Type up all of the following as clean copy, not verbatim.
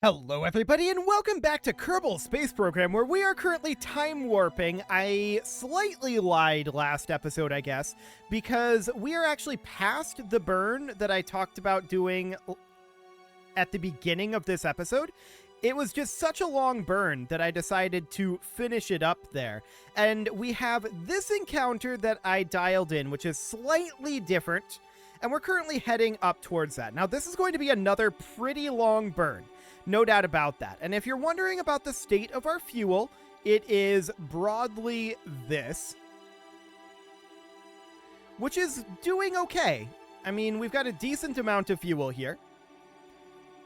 Hello everybody and welcome back to Kerbal Space Program, where we are currently time warping. I slightly lied last episode, I guess, because we are actually past the burn that I talked about doing at the beginning of this episode. It was just such a long burn that I decided to finish it up there. And we have this encounter that I dialed in, which is slightly different, and we're currently heading up towards that. Now, this is going to be another pretty long burn. No doubt about that. And if you're wondering about the state of our fuel, it is broadly this, which is doing okay. I mean, we've got a decent amount of fuel here.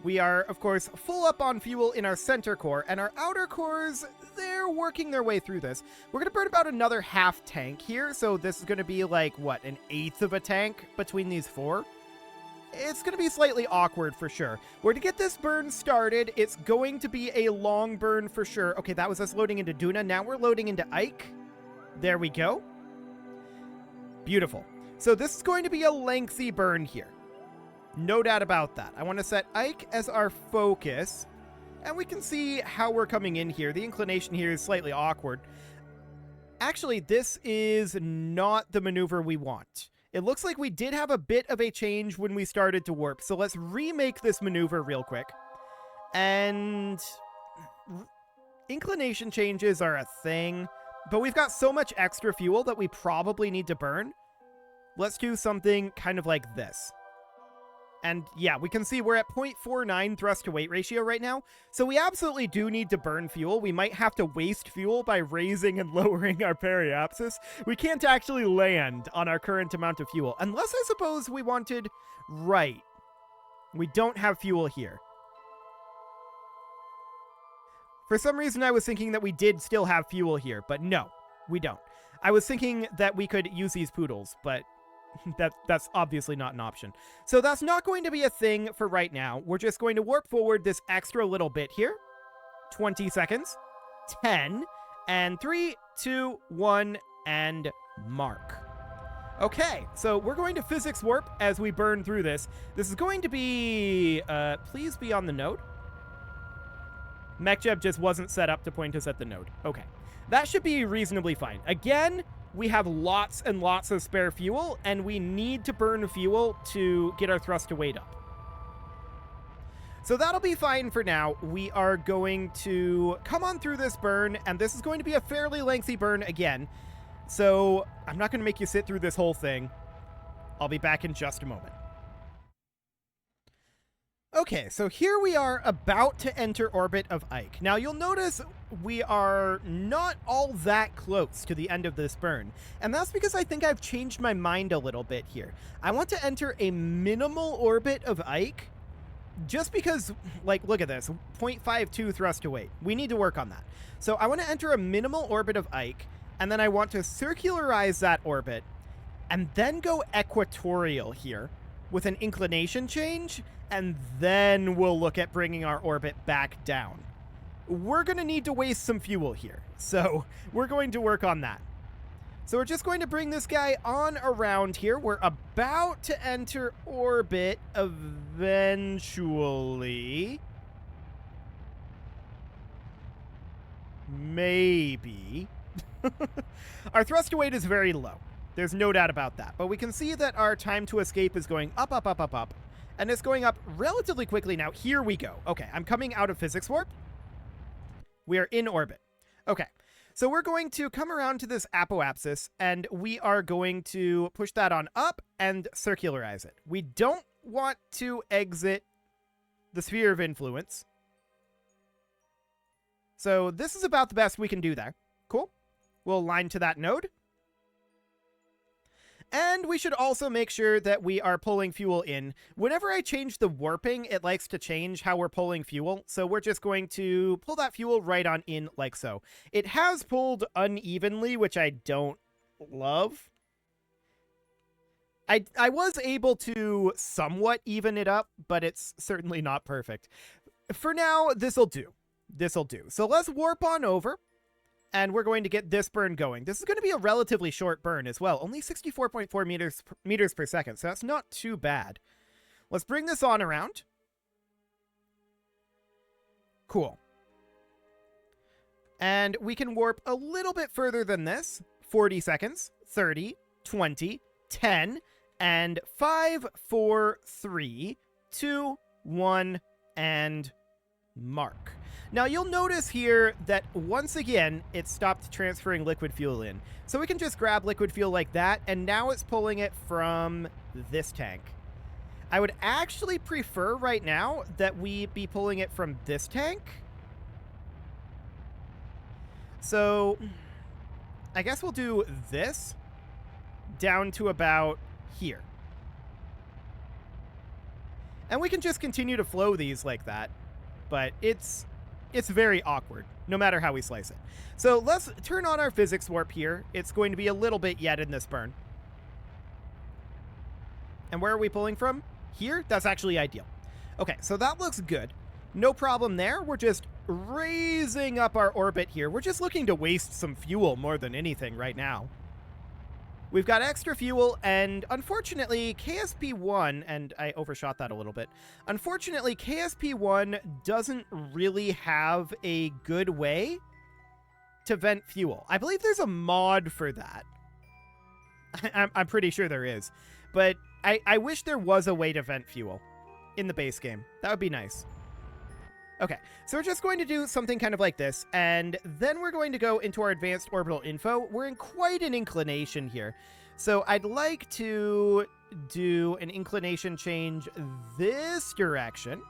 We are, of course, full up on fuel in our center core, and our outer cores, they're working their way through this. We're going to burn about another half tank here, so this is going to be like, what, an eighth of a tank between these four? It's going to be slightly awkward for sure. We're to get this burn started. It's going to be a long burn for sure. Okay, that was us loading into Duna. Now we're loading into Ike. There we go. Beautiful. So this is going to be a lengthy burn here. No doubt about that. I want to set Ike as our focus, and we can see how we're coming in here. The inclination here is slightly awkward. Actually, this is not the maneuver we want. It looks like we did have a bit of a change when we started to warp, so let's remake this maneuver real quick. And inclination changes are a thing, but we've got so much extra fuel that we probably need to burn. Let's do something kind of like this. And yeah, we can see we're at 0.49 thrust to weight ratio right now, so we absolutely do need to burn fuel. We might have to waste fuel by raising and lowering our periapsis. We can't actually land on our current amount of fuel, unless I suppose we wanted... Right. We don't have fuel here. For some reason, I was thinking that we did still have fuel here, but no, we don't. I was thinking that we could use these poodles, but... That's obviously not an option. So that's not going to be a thing for right now. We're just going to warp forward this extra little bit here. 20 seconds. 10. And 3, 2, 1, and mark. Okay, so we're going to physics warp as we burn through this. This is going to be... please be on the node. MechJeb just wasn't set up to point us at the node. Okay. That should be reasonably fine. Again... We have lots and lots of spare fuel, and we need to burn fuel to get our thrust to weight up. So that'll be fine for now. We are going to come on through this burn, and this is going to be a fairly lengthy burn again. So I'm not going to make you sit through this whole thing. I'll be back in just a moment. Okay, so here we are about to enter orbit of Ike. Now you'll notice we are not all that close to the end of this burn, and that's because I think I've changed my mind a little bit here. I want to enter a minimal orbit of Ike, just because, like, look at this, 0.52 thrust to weight. We need to work on that. So I want to enter a minimal orbit of Ike, and then I want to circularize that orbit, and then go equatorial here with an inclination change, and then we'll look at bringing our orbit back down. We're going to need to waste some fuel here, so we're going to work on that. So we're just going to bring this guy on around here. We're about to enter orbit eventually. Maybe. Our thrust to weight is very low. There's no doubt about that. But we can see that our time to escape is going up, up, up, up, up. And it's going up relatively quickly now. Here we go. Okay, I'm coming out of physics warp. We are in orbit. Okay, so we're going to come around to this apoapsis, and we are going to push that on up and circularize it. We don't want to exit the sphere of influence. So this is about the best we can do there. Cool. We'll align to that node. And we should also make sure that we are pulling fuel in. Whenever I change the warping, it likes to change how we're pulling fuel. So we're just going to pull that fuel right on in like so. It has pulled unevenly, which I don't love. I was able to somewhat even it up, but it's certainly not perfect. For now, this'll do. This'll do. So let's warp on over. And we're going to get this burn going. This is going to be a relatively short burn as well. Only 64.4 meters per second, so that's not too bad. Let's bring this on around. Cool. And we can warp a little bit further than this. 40 seconds, 30, 20, 10, and 5, 4, 3, 2, 1, and mark. Now you'll notice here that once again, it stopped transferring liquid fuel in. So we can just grab liquid fuel like that, and now it's pulling it from this tank. I would actually prefer right now that we be pulling it from this tank. So I guess we'll do this down to about here. And we can just continue to flow these like that. But it's very awkward, no matter how we slice it. So let's turn on our physics warp here. It's going to be a little bit yet in this burn. And where are we pulling from? Here? That's actually ideal. Okay, so that looks good. No problem there. We're just raising up our orbit here. We're just looking to waste some fuel more than anything right now. We've got extra fuel, and unfortunately, KSP-1, and I overshot that a little bit. Unfortunately, KSP-1 doesn't really have a good way to vent fuel. I believe there's a mod for that. I'm pretty sure there is. But I wish there was a way to vent fuel in the base game. That would be nice. Okay, so we're just going to do something kind of like this, and then we're going to go into our advanced orbital info. We're in quite an inclination here. So I'd like to do an inclination change this direction.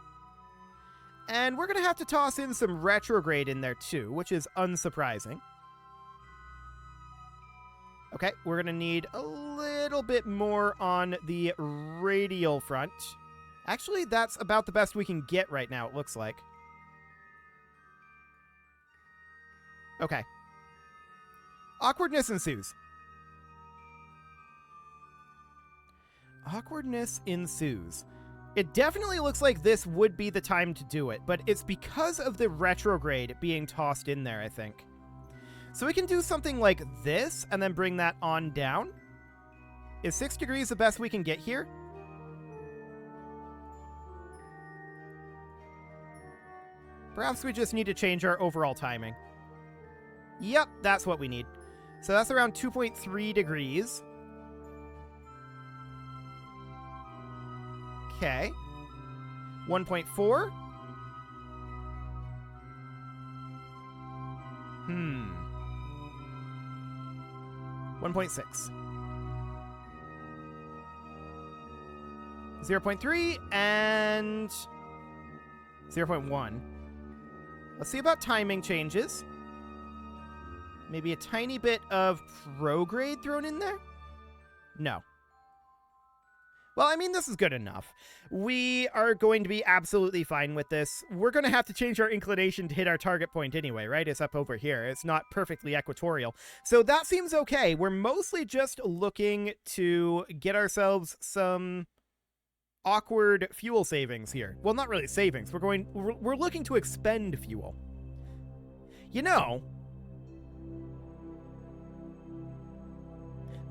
And we're going to have to toss in some retrograde in there too, which is unsurprising. Okay, we're going to need a little bit more on the radial front. Actually, that's about the best we can get right now, it looks like. Okay. Awkwardness ensues. Awkwardness ensues. It definitely looks like this would be the time to do it, but it's because of the retrograde being tossed in there, I think. So we can do something like this, and then bring that on down. Is 6 degrees the best we can get here? Perhaps we just need to change our overall timing. Yep, that's what we need. So that's around 2.3 degrees. Okay. 1.4. 1.6. 0.3 and 0.1. Let's see about timing changes. Maybe a tiny bit of prograde thrown in there? No. Well, I mean, this is good enough. We are going to be absolutely fine with this. We're going to have to change our inclination to hit our target point anyway, right? It's up over here. It's not perfectly equatorial. So that seems okay. We're mostly just looking to get ourselves some awkward fuel savings here. Well, not really savings. We're looking to expend fuel. You know,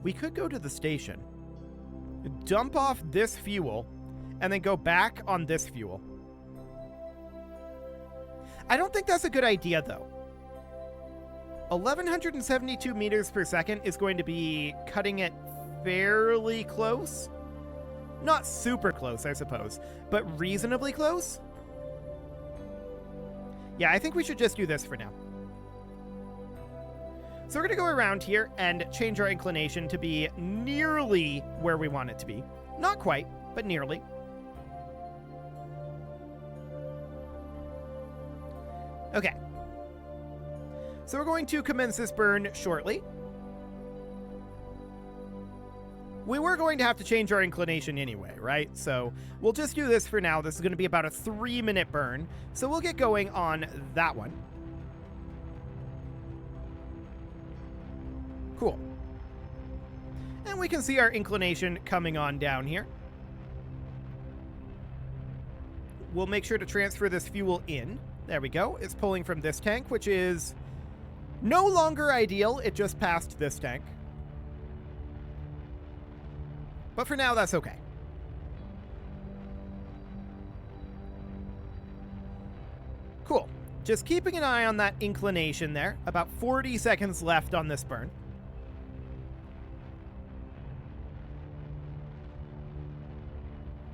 we could go to the station, dump off this fuel, and then go back on this fuel. I don't think that's a good idea, though. 1,172 meters per second is going to be cutting it fairly close. Not super close, I suppose, but reasonably close. Yeah, I think we should just do this for now. So we're going to go around here and change our inclination to be nearly where we want it to be. Not quite, but nearly. Okay. So we're going to commence this burn shortly. We were going to have to change our inclination anyway, right? So we'll just do this for now. This is going to be about a 3-minute burn. So we'll get going on that one. Cool. And we can see our inclination coming on down here. We'll make sure to transfer this fuel in. There we go. It's pulling from this tank, which is no longer ideal. It just passed this tank. But for now, that's okay. Cool. Just keeping an eye on that inclination there. About 40 seconds left on this burn.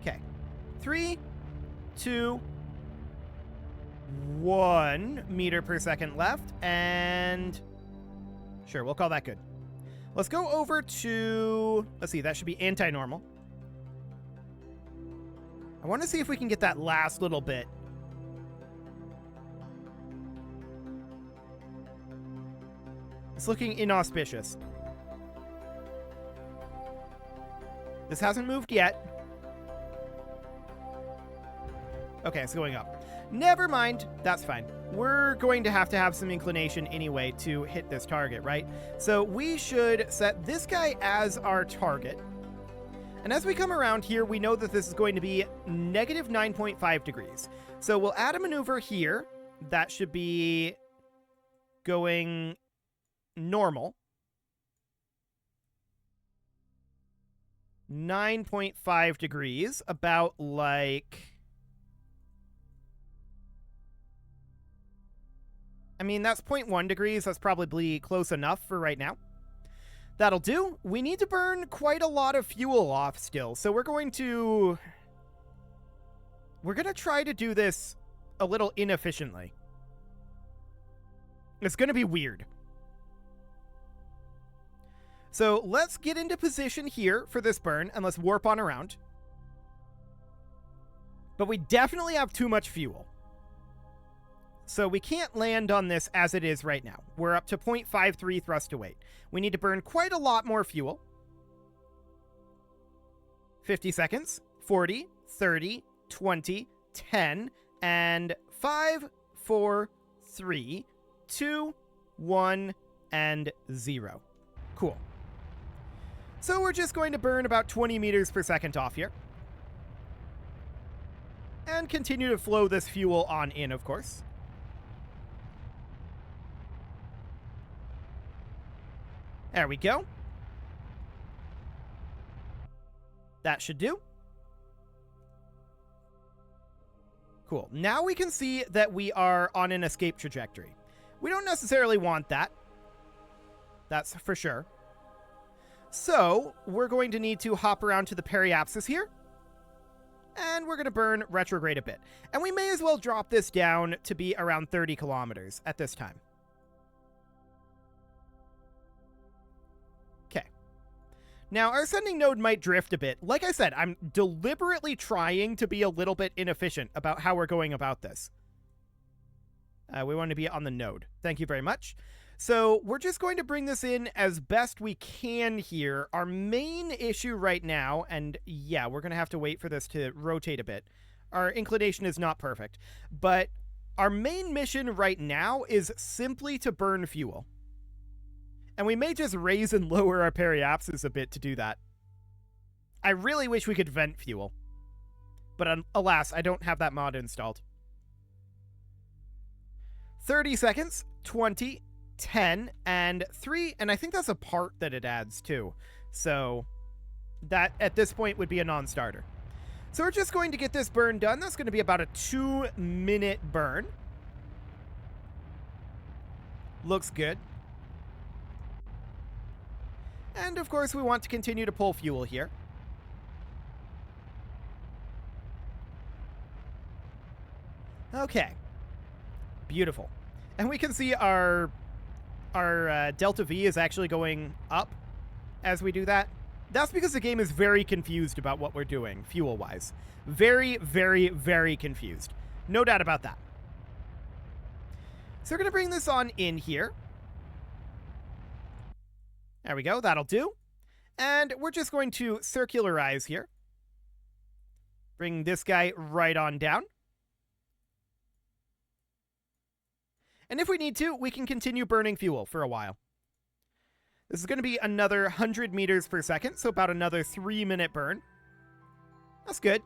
Okay. 3, 2, 1 meter per second left. And sure, we'll call that good. Let's go over to, let's see, that should be anti-normal. I want to see if we can get that last little bit. It's looking inauspicious. This hasn't moved yet. Okay, it's going up. Never mind. That's fine. We're going to have some inclination anyway to hit this target, right? So we should set this guy as our target. And as we come around here, we know that this is going to be negative 9.5 degrees. So we'll add a maneuver here. That should be going normal. 9.5 degrees, about like... I mean, that's 0.1 degrees. That's probably close enough for right now. That'll do. We need to burn quite a lot of fuel off still. So we're going to try to do this a little inefficiently. It's going to be weird. So let's get into position here for this burn and let's warp on around. But we definitely have too much fuel. So we can't land on this as it is right now. We're up to 0.53 thrust to weight. We need to burn quite a lot more fuel. 50 seconds, 40, 30, 20, 10, and 5, 4, 3, 2, 1, and 0. Cool. So we're just going to burn about 20 meters per second off here. And continue to flow this fuel on in, of course. There we go. That should do. Cool. Now we can see that we are on an escape trajectory. We don't necessarily want that. That's for sure. So we're going to need to hop around to the periapsis here. And we're going to burn retrograde a bit. And we may as well drop this down to be around 30 kilometers at this time. Now, our sending node might drift a bit. Like I said, I'm deliberately trying to be a little bit inefficient about how we're going about this. We want to be on the node. Thank you very much. So we're just going to bring this in as best we can here. Our main issue right now, and yeah, we're going to have to wait for this to rotate a bit. Our inclination is not perfect. But our main mission right now is simply to burn fuel. And we may just raise and lower our periapsis a bit to do that. I really wish we could vent fuel. But alas, I don't have that mod installed. 30 seconds, 20, 10, and 3. And I think that's a part that it adds too. So that at this point would be a non-starter. So we're just going to get this burn done. That's going to be about a 2-minute burn. Looks good. And, of course, we want to continue to pull fuel here. Okay. Beautiful. And we can see our delta V is actually going up as we do that. That's because the game is very confused about what we're doing, fuel-wise. Very, very, very confused. No doubt about that. So we're going to bring this on in here. There we go. That'll do. And we're just going to circularize here. Bring this guy right on down. And if we need to, we can continue burning fuel for a while. This is going to be another 100 meters per second, so about another 3-minute burn. That's good.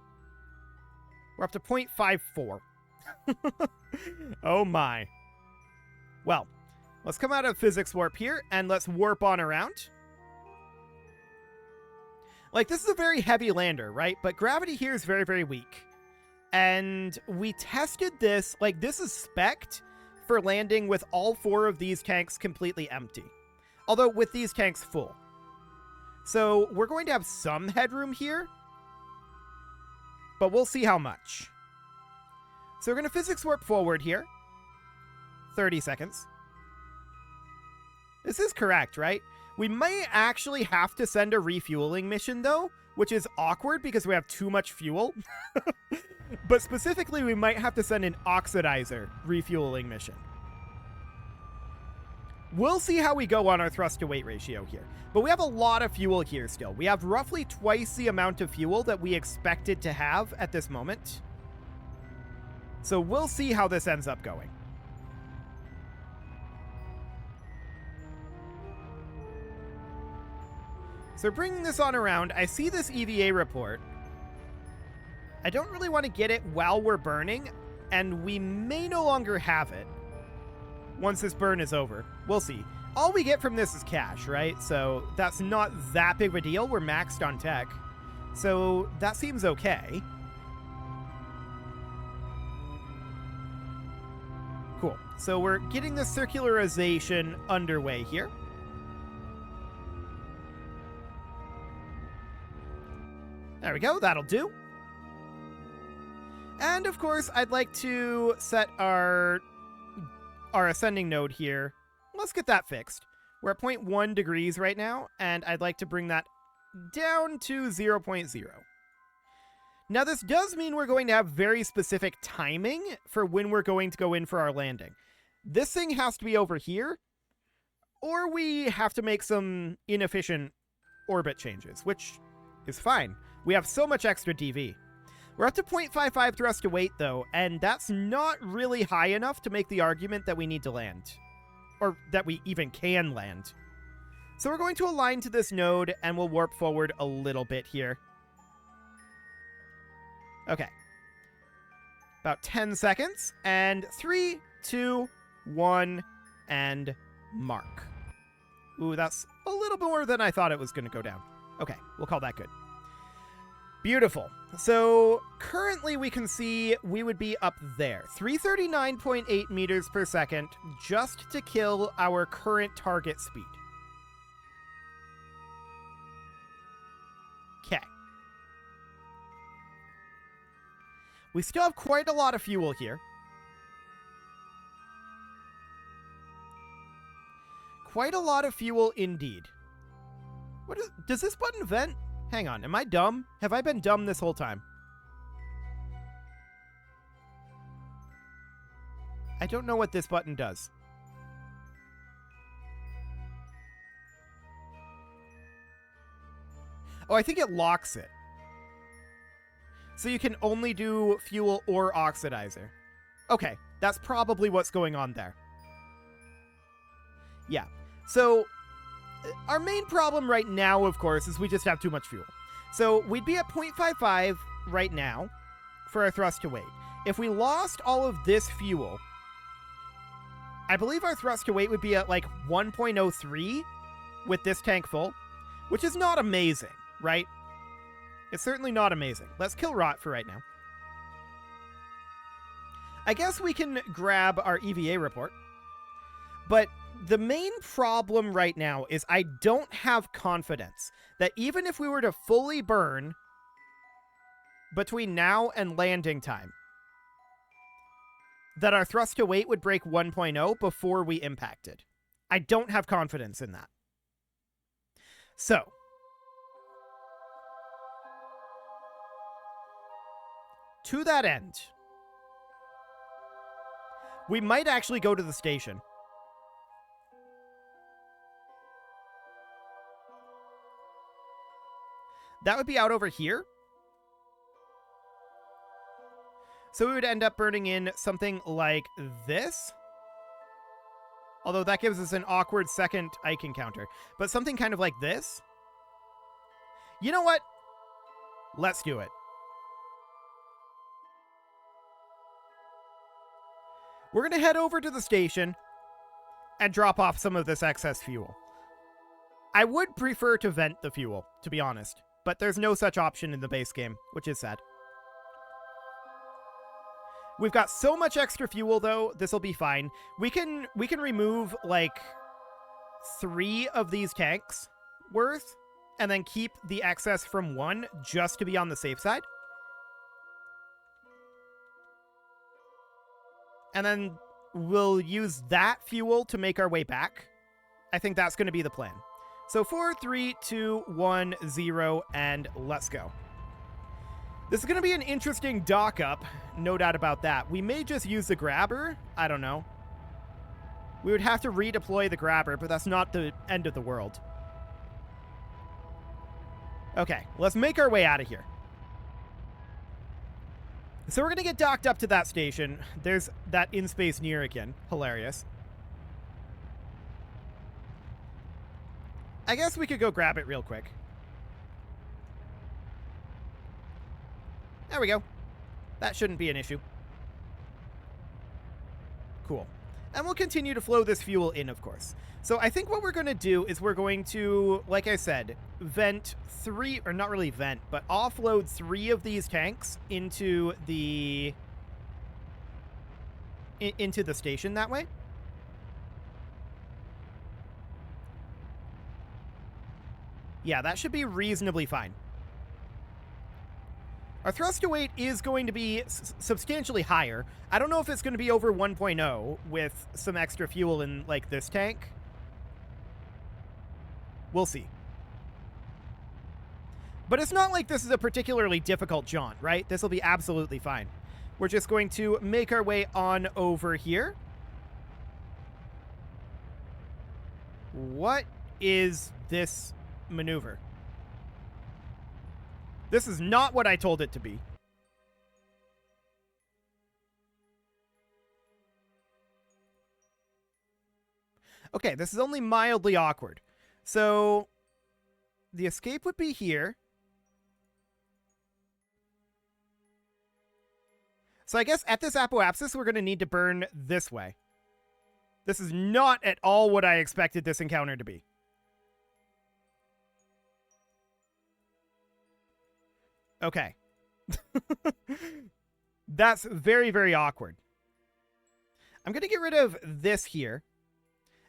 We're up to 0.54. Oh my. Well, let's come out of physics warp here, and let's warp on around. Like, this is a very heavy lander, right? But gravity here is very, very weak. And we tested this, like, this is spec'd, for landing with all 4 of these tanks completely empty. Although with these tanks full. So we're going to have some headroom here, but we'll see how much. So we're going to physics warp forward here. 30 seconds. This is correct, right? We may actually have to send a refueling mission, though, which is awkward because we have too much fuel. But specifically, we might have to send an oxidizer refueling mission. We'll see how we go on our thrust-to-weight ratio here. But we have a lot of fuel here still. We have roughly twice the amount of fuel that we expected to have at this moment. So we'll see how this ends up going. So bringing this on around, I see this EVA report. I don't really want to get it while we're burning, and we may no longer have it once this burn is over. We'll see. All we get from this is cash, right? So that's not that big of a deal. We're maxed on tech. So that seems okay. Cool. So we're getting the circularization underway here. There we go, that'll do. And of course, I'd like to set our ascending node here. Let's get that fixed. We're at 0.1 degrees right now, and I'd like to bring that down to 0.0. Now, this does mean we're going to have very specific timing for when we're going to go in for our landing. This thing has to be over here, or we have to make some inefficient orbit changes, which is fine. We have so much extra DV. We're up to 0.55 thrust to weight, though, and that's not really high enough to make the argument that we need to land. Or that we even can land. So we're going to align to this node, and we'll warp forward a little bit here. Okay. About 10 seconds, and 3, 2, 1, and mark. Ooh, that's a little bit more than I thought it was going to go down. Okay, we'll call that good. Beautiful. So currently we can see we would be up there. 339.8 meters per second just to kill our current target speed. Okay. We still have quite a lot of fuel here. Quite a lot of fuel indeed. Does this button vent? Hang on, am I dumb? Have I been dumb this whole time? I don't know what this button does. Oh, I think it locks it. So you can only do fuel or oxidizer. Okay, that's probably what's going on there. Yeah, so our main problem right now, of course, is we just have too much fuel. So we'd be at 0.55 right now for our thrust to weight. If we lost all of this fuel, I believe our thrust to weight would be at like 1.03 with this tank full, which is not amazing, right? It's certainly not amazing. Let's kill Rot for right now. I guess we can grab our EVA report, but the main problem right now is I don't have confidence that even if we were to fully burn between now and landing time, that our thrust to weight would break 1.0 before we impacted. I don't have confidence in that. So, to that end, we might actually go to the station. That would be out over here. So we would end up burning in something like this. Although that gives us an awkward second Ike encounter. But something kind of like this. You know what? Let's do it. We're going to head over to the station and drop off some of this excess fuel. I would prefer to vent the fuel, to be honest. But there's no such option in the base game, which is sad. We've got so much extra fuel, though. This will be fine. We can remove, like, 3 of these tanks worth, and then keep the excess from 1 just to be on the safe side. And then we'll use that fuel to make our way back. I think that's going to be the plan. So 4, 3, 2, 1, 0, and let's go. This is going to be an interesting dock up, no doubt about that. We may just use the grabber. I don't know. We would have to redeploy the grabber, but that's not the end of the world. Okay, let's make our way out of here. So we're going to get docked up to that station. There's that in-space near again. Hilarious. I guess we could go grab it real quick. There we go. That shouldn't be an issue. Cool. And we'll continue to flow this fuel in, of course. So I think what we're going to do is we're going to, like I said, vent 3, or not really vent, but offload 3 of these tanks into the station that way. Yeah, that should be reasonably fine. Our thrust to weight is going to be substantially higher. I don't know if it's going to be over 1.0 with some extra fuel in, like, this tank. We'll see. But it's not like this is a particularly difficult jaunt, right? This will be absolutely fine. We're just going to make our way on over here. What is this maneuver? This is not what I told it to be. Okay, this is only mildly awkward. So, the escape would be here. So I guess at this apoapsis, we're going to need to burn this way. This is not at all what I expected this encounter to be. Okay. That's very, very awkward. I'm going to get rid of this here.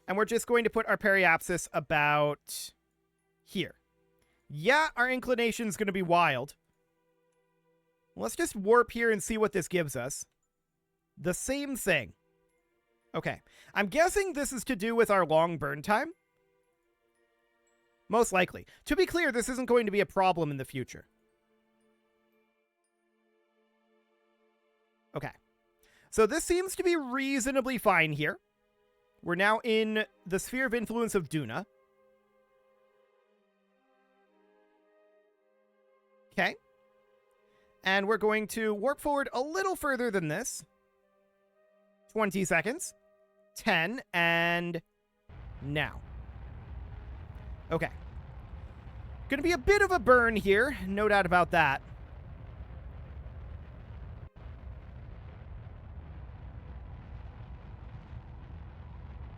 And we're just going to put our periapsis about here. Yeah, our inclination's going to be wild. Let's just warp here and see what this gives us. The same thing. Okay. I'm guessing this is to do with our long burn time. Most likely. To be clear, this isn't going to be a problem in the future. Okay. So this seems to be reasonably fine here. We're now in the sphere of influence of Duna. Okay. And we're going to warp forward a little further than this. 20 seconds. 10, and now. Okay. Gonna be a bit of a burn here, no doubt about that.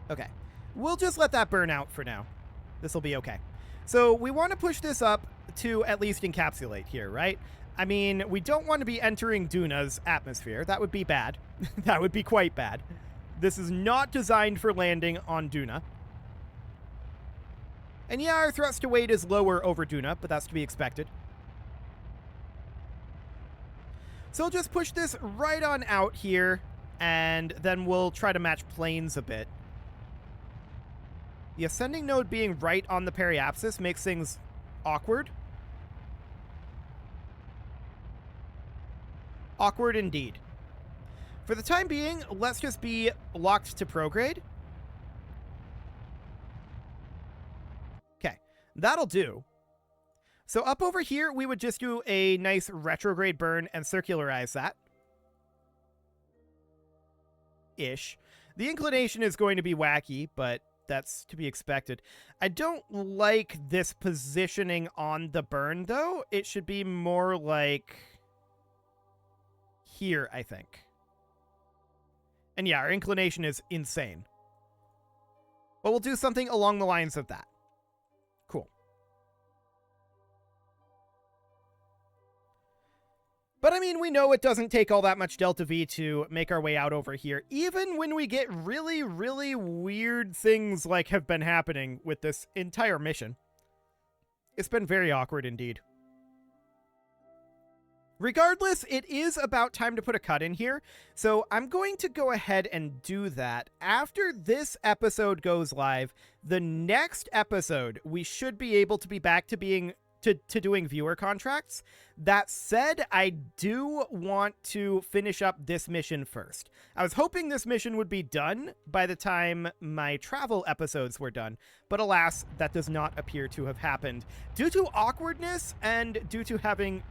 Okay. We'll just let that burn out for now. This will be okay. So we want to push this up to at least encapsulate here, right? I mean, we don't want to be entering Duna's atmosphere. That would be bad. That would be quite bad. This is not designed for landing on Duna. And yeah, our thrust to weight is lower over Duna, but that's to be expected. So we'll just push this right on out here, and then we'll try to match planes a bit. The ascending node being right on the periapsis makes things awkward. Awkward indeed. For the time being, let's just be locked to prograde. Okay, that'll do. So up over here, we would just do a nice retrograde burn and circularize that. Ish. The inclination is going to be wacky, but that's to be expected. I don't like this positioning on the burn, though. It should be more like here, I think. And yeah, our inclination is insane. But we'll do something along the lines of that. Cool. But I mean, we know it doesn't take all that much Delta V to make our way out over here, even when we get really, really weird things like have been happening with this entire mission. It's been very awkward indeed. Regardless, it is about time to put a cut in here, so I'm going to go ahead and do that. After this episode goes live, the next episode, we should be able to be back to being to doing viewer contracts. That said, I do want to finish up this mission first. I was hoping this mission would be done by the time my travel episodes were done, but alas, that does not appear to have happened due to awkwardness and due to having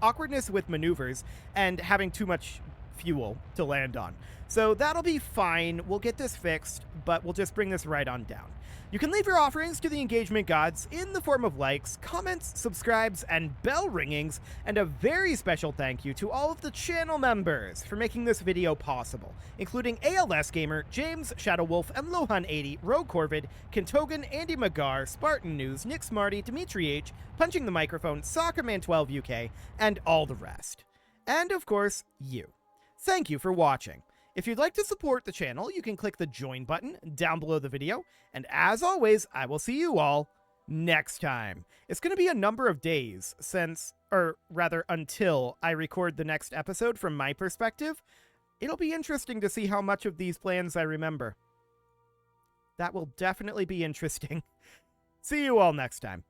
awkwardness with maneuvers and having too much fuel to land on. So that'll be fine. We'll get this fixed, but we'll just bring this right on down. You can leave your offerings to the engagement gods in the form of likes, comments, subscribes, and bell ringings, and a very special thank you to all of the channel members for making this video possible, including ALS Gamer, James, Shadowwolf, and Lohan80, Rogue Corvid, Kentogan, Andy Magar, Spartan News, Nick Smarty, Dimitri H, Punching the Microphone, Soccerman12 UK, and all the rest. And of course, you. Thank you for watching. If you'd like to support the channel, you can click the join button down below the video, and as always, I will see you all next time. It's going to be a number of days until I record the next episode from my perspective. It'll be interesting to see how much of these plans I remember. That will definitely be interesting. See you all next time.